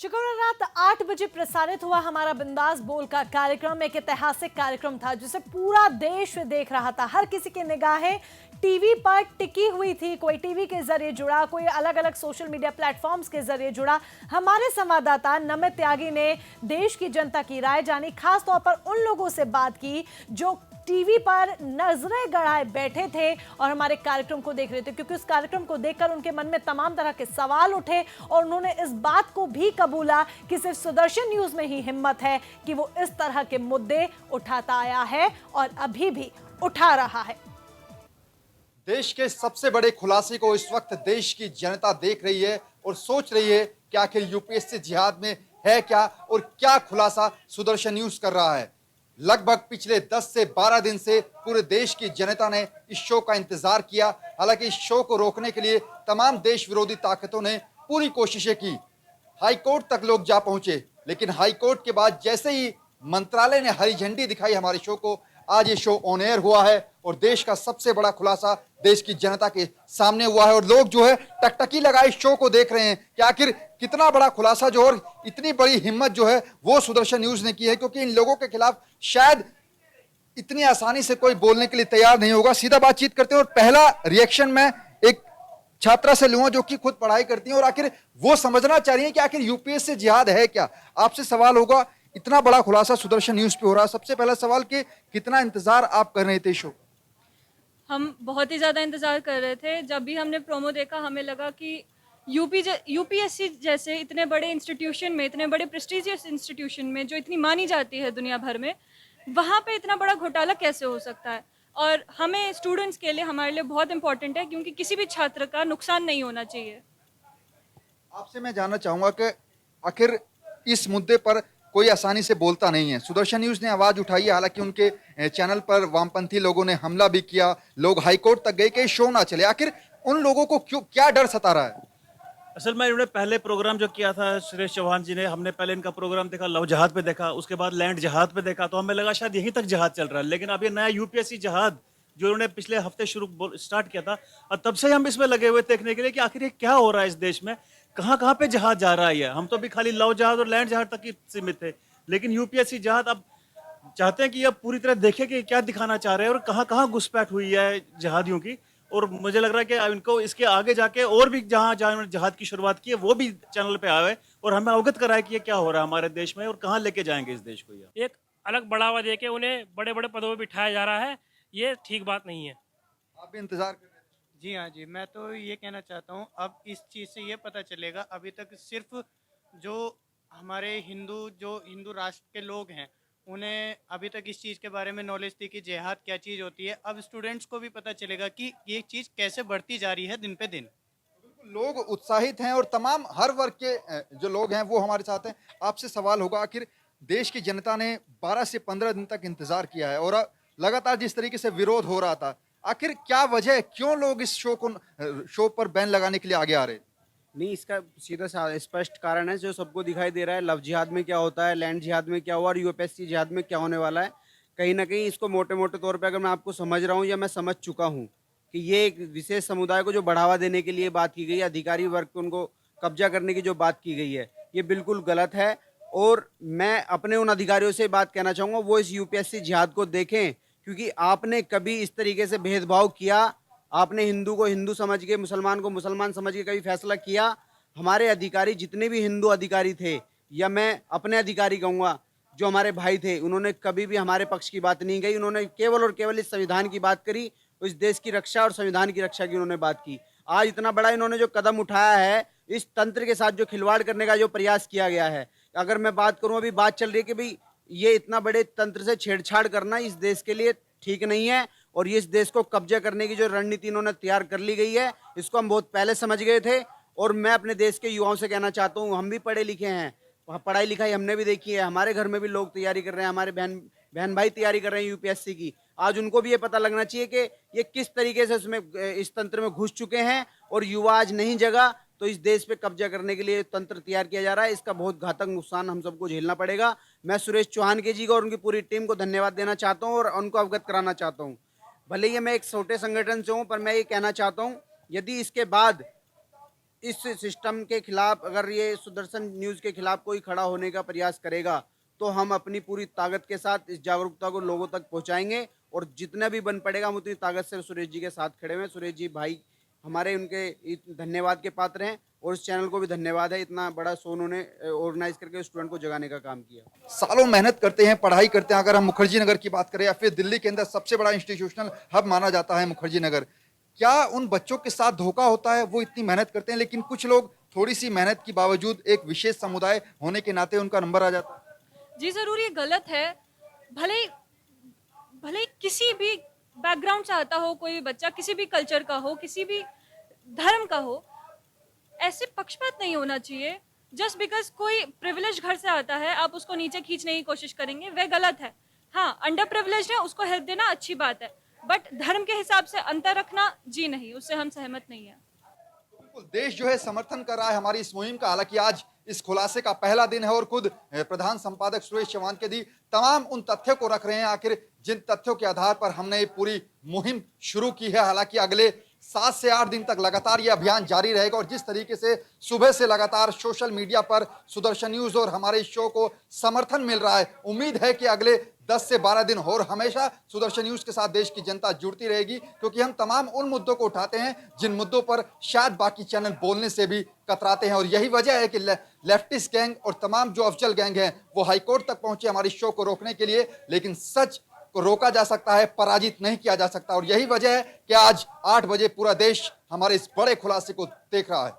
शुक्रवार रात 8 बजे प्रसारित हुआ हमारा बिंदास बोल का कार्यक्रम एक ऐतिहासिक कार्यक्रम था जिसे पूरा देश देख रहा था। हर किसी की निगाहें टीवी पर टिकी हुई थी। कोई टीवी के जरिए जुड़ा, कोई अलग अलग सोशल मीडिया प्लेटफॉर्म्स के जरिए जुड़ा। हमारे संवाददाता नमित त्यागी ने देश की जनता की राय जानी, खास तौर पर उन लोगों से बात की जो टीवी पर नजरें गड़ाए बैठे थे और हमारे कार्यक्रम को देख रहे थे, क्योंकि उस कार्यक्रम को देखकर उनके मन में तमाम तरह के सवाल उठे और उन्होंने इस बात को भी कबूला कि सिर्फ सुदर्शन न्यूज में ही हिम्मत है कि वो इस तरह के मुद्दे उठाता आया है और अभी भी उठा रहा है। देश के सबसे बड़े खुलासे को इस वक्त देश की जनता देख रही है और सोच रही है कि आखिर यूपीएससी जिहाद में है क्या और क्या खुलासा सुदर्शन न्यूज कर रहा है। लगभग पिछले 10 से 12 दिन से पूरे देश की जनता ने इस शो का इंतजार किया। हालांकि इस शो को रोकने के लिए तमाम देश विरोधी ताकतों ने पूरी कोशिशें की। हाईकोर्ट तक लोग जा पहुंचे, लेकिन हाईकोर्ट के बाद जैसे ही मंत्रालय ने हरी झंडी दिखाई हमारे शो को, आज ये शो ऑन एयर हुआ है और देश का सबसे बड़ा खुलासा देश की जनता के सामने हुआ है। और लोग जो है टकटकी लगाए इस शो को देख रहे हैं कि आखिर कितना बड़ा खुलासा जो और इतनी बड़ी हिम्मत जो है वो सुदर्शन न्यूज ने की है, क्योंकि इन लोगों के खिलाफ शायद इतनी आसानी से कोई बोलने के लिए तैयार नहीं होगा। सीधा बातचीत करते हैं और पहला रिएक्शन मैं एक छात्रा से लूंगा जो कि खुद पढ़ाई करती है और आखिर वो समझना चाह रही है कि आखिर यूपीएससी जिहाद है क्या। आपसे सवाल होगा, इतना बड़ा खुलासा सुदर्शन न्यूज पे हो रहा है, सबसे पहला सवाल कि कितना इंतजार आप कर रहे थे शो? हम बहुत ही ज़्यादा इंतज़ार कर रहे थे। जब भी हमने प्रोमो देखा हमें लगा कि यूपीएससी जैसे इतने बड़े इंस्टीट्यूशन में, इतने बड़े प्रेस्टिजियस इंस्टीट्यूशन में जो इतनी मानी जाती है दुनिया भर में, वहाँ पे इतना बड़ा घोटाला कैसे हो सकता है। और हमें स्टूडेंट्स के लिए, हमारे लिए बहुत इंपॉर्टेंट है क्योंकि किसी भी छात्र का नुकसान नहीं होना चाहिए। आपसे मैं जानना चाहूंगा कि आखिर इस मुद्दे पर कोई आसानी से बोलता नहीं है। सुदर्शन न्यूज ने आवाज उठाई है, हालांकि उनके चैनल पर वामपंथी लोगों ने हमला भी किया, लोग हाईकोर्ट तक गए कि शो ना चले। आखिर उन लोगों को क्यों, क्या डर सता रहा है? असल में इन्होंने पहले प्रोग्राम जो किया था सुरेश चौहान जी ने, हमने पहले इनका प्रोग्राम देखा, लव जहाद पे देखा, उसके बाद लैंड जहाद पे देखा, तो हमें लगा शायद यहीं तक जहाद चल रहा है। लेकिन अब ये नया यूपीएससी जहाद जो इन्होंने पिछले हफ्ते स्टार्ट किया था, और तब से हम इसमें लगे हुए देखने के लिए कि आखिर ये क्या हो रहा है इस देश में, कहाँ कहाँ पे जहाज जा रहा है ये। हम तो अभी खाली लव जहाज और लैंड जहाज तक ही सीमित थे, लेकिन यूपीएससी जहाज अब चाहते हैं कि अब पूरी तरह देखें कि क्या दिखाना चाह रहे हैं और कहाँ कहाँ घुसपैठ हुई है जहादियों की। और मुझे लग रहा है कि इनको इसके आगे जाके और भी जहाँ जहाँ इन्होंने जहाद की शुरुआत की है वो भी चैनल पे आए और हमें अवगत कराए कि ये क्या हो रहा है हमारे देश में और कहाँ लेके जाएंगे इस देश को। ये एक अलग बढ़ावा देके उन्हें बड़े बड़े पदों पर बिठाया जा रहा है, ये ठीक बात नहीं है। आप भी इंतजार कर रहे थे? जी हाँ जी, मैं तो ये कहना चाहता हूँ, अब इस चीज़ से ये पता चलेगा, अभी तक सिर्फ जो हमारे हिंदू राष्ट्र के लोग हैं उन्हें अभी तक इस चीज़ के बारे में नॉलेज थी कि जिहाद क्या चीज़ होती है। अब स्टूडेंट्स को भी पता चलेगा कि ये चीज़ कैसे बढ़ती जा रही है दिन पे दिन। लोग उत्साहित हैं और तमाम हर वर्ग के जो लोग हैं वो हमारे साथ हैं। आपसे सवाल होगा, आखिर देश की जनता ने 12 से 15 दिन तक इंतजार किया है और लगातार जिस तरीके से विरोध हो रहा था, आखिर क्या वजह है, क्यों लोग इस शो पर बैन लगाने के लिए आगे आ रहे? नहीं, इसका सीधा स्पष्ट कारण है जो सबको दिखाई दे रहा है। लव जिहाद में क्या होता है, लैंड जिहाद में क्या हुआ और यूपीएससी जिहाद में क्या होने वाला है। कहीं ना कहीं इसको मोटे मोटे तौर पे अगर मैं आपको समझ रहा हूँ या मैं समझ चुका हूँ कि ये एक विशेष समुदाय को जो बढ़ावा देने के लिए बात की गई है, अधिकारी वर्ग को उनको कब्जा करने की जो बात की गई है, ये बिल्कुल गलत है। और मैं अपने उन अधिकारियों से बात कहना चाहूँगा, वो इस यूपीएससी जिहाद को देखें, क्योंकि आपने कभी इस तरीके से भेदभाव किया, आपने हिंदू को हिंदू समझ के, मुसलमान को मुसलमान समझ के कभी फैसला किया? हमारे अधिकारी, जितने भी हिंदू अधिकारी थे, या मैं अपने अधिकारी कहूँगा जो हमारे भाई थे, उन्होंने कभी भी हमारे पक्ष की बात नहीं कही। उन्होंने केवल और केवल इस संविधान की बात करी, इस देश की रक्षा और संविधान की रक्षा की उन्होंने बात की। आज इतना बड़ा इन्होंने जो कदम उठाया है, इस तंत्र के साथ जो खिलवाड़ करने का जो प्रयास किया गया है, अगर मैं बात करूँ, अभी बात चल रही है कि भाई ये इतना बड़े तंत्र से छेड़छाड़ करना इस देश के लिए ठीक नहीं है और ये इस देश को कब्जा करने की जो रणनीति इन्होंने तैयार कर ली गई है, इसको हम बहुत पहले समझ गए थे। और मैं अपने देश के युवाओं से कहना चाहता हूँ, हम भी पढ़े लिखे हैं, पढ़ाई लिखाई हमने भी देखी है, हमारे घर में भी लोग तैयारी कर रहे हैं, हमारे बहन भाई तैयारी कर रहे हैं यूपीएससी की। आज उनको भी ये पता लगना चाहिए कि ये किस तरीके से उसमें इस तंत्र में घुस चुके हैं और युवा आज नहीं जगा तो इस देश पे कब्जा करने के लिए तंत्र तैयार किया जा रहा है। इसका बहुत घातक नुकसान हम सबको झेलना पड़ेगा। मैं सुरेश चौहान के जी को और उनकी पूरी टीम को धन्यवाद देना चाहता हूँ और उनको अवगत कराना चाहता हूँ। भले ही मैं एक छोटे संगठन से हूँ, पर मैं ये कहना चाहता हूँ, यदि इसके बाद इस सिस्टम के खिलाफ अगर ये सुदर्शन न्यूज़ के खिलाफ कोई खड़ा होने का प्रयास करेगा तो हम अपनी पूरी ताकत के साथ इस जागरूकता को लोगों तक पहुंचाएंगे और जितना भी बन पड़ेगा हम उतनी ताकत से सुरेश जी के साथ खड़े हुए हैं। सुरेश जी भाई हमारे उनके धन्यवाद के पात्र हैं और इस चैनल को भी धन्यवाद है, इतना बड़ा शो उन्होंने ऑर्गेनाइज करके स्टूडेंट को जगाने का काम किया। सालों मेहनत करते हैं, पढ़ाई करते हैं। अगर हम मुखर्जी नगर की बात करें या फिर दिल्ली के अंदर सबसे बड़ा इंस्टीट्यूशनल हब माना जाता है मुखर्जी नगर, क्या उन बच्चों के साथ धोखा होता है? वो इतनी मेहनत करते हैं लेकिन कुछ लोग थोड़ी सी मेहनत के बावजूद एक विशेष समुदाय होने के नाते उनका नंबर आ जाता है। जी ज़रूर ये गलत है। भले भले किसी भी बैकग्राउंड से आता हो कोई भी बच्चा, किसी भी कल्चर का हो, किसी भी धर्म का हो, ऐसे पक्षपात नहीं होना चाहिए। जस्ट बिकॉज कोई प्रिविलेज घर से आता है आप उसको नीचे खींचने की कोशिश करेंगे, वह गलत है। हाँ, अंडर प्रिविलेज है उसको हेल्प देना अच्छी बात है, बट धर्म के हिसाब से अंतर रखना जी नहीं, उससे हम सहमत नहीं है। बिल्कुल, देश जो है समर्थन कर रहा है हमारी इस मुहिम का। हालांकि आज इस खुलासे का पहला दिन है और खुद प्रधान संपादक सुरेश चौहान के दी तमाम उन तथ्यों को रख रहे हैं, आखिर जिन तथ्यों के आधार पर हमने ये पूरी मुहिम शुरू की है। हालांकि अगले 7 से 8 दिन तक लगातार ये अभियान जारी रहेगा और जिस तरीके से सुबह से लगातार सोशल मीडिया पर सुदर्शन न्यूज और हमारे इस शो को समर्थन मिल रहा है, उम्मीद है कि अगले 10 से 12 दिन और हमेशा सुदर्शन न्यूज के साथ देश की जनता जुड़ती रहेगी, क्योंकि हम तमाम उन मुद्दों को उठाते हैं जिन मुद्दों पर शायद बाकी चैनल बोलने से भी कतराते हैं। और यही वजह है कि लेफ्टिस्ट गैंग और तमाम जो अफजल गैंग हैं वो हाईकोर्ट तक पहुंचे हमारी शो को रोकने के लिए, लेकिन सच को रोका जा सकता है, पराजित नहीं किया जा सकता। और यही वजह है कि आज 8 बजे पूरा देश हमारे इस बड़े खुलासे को देख रहा है।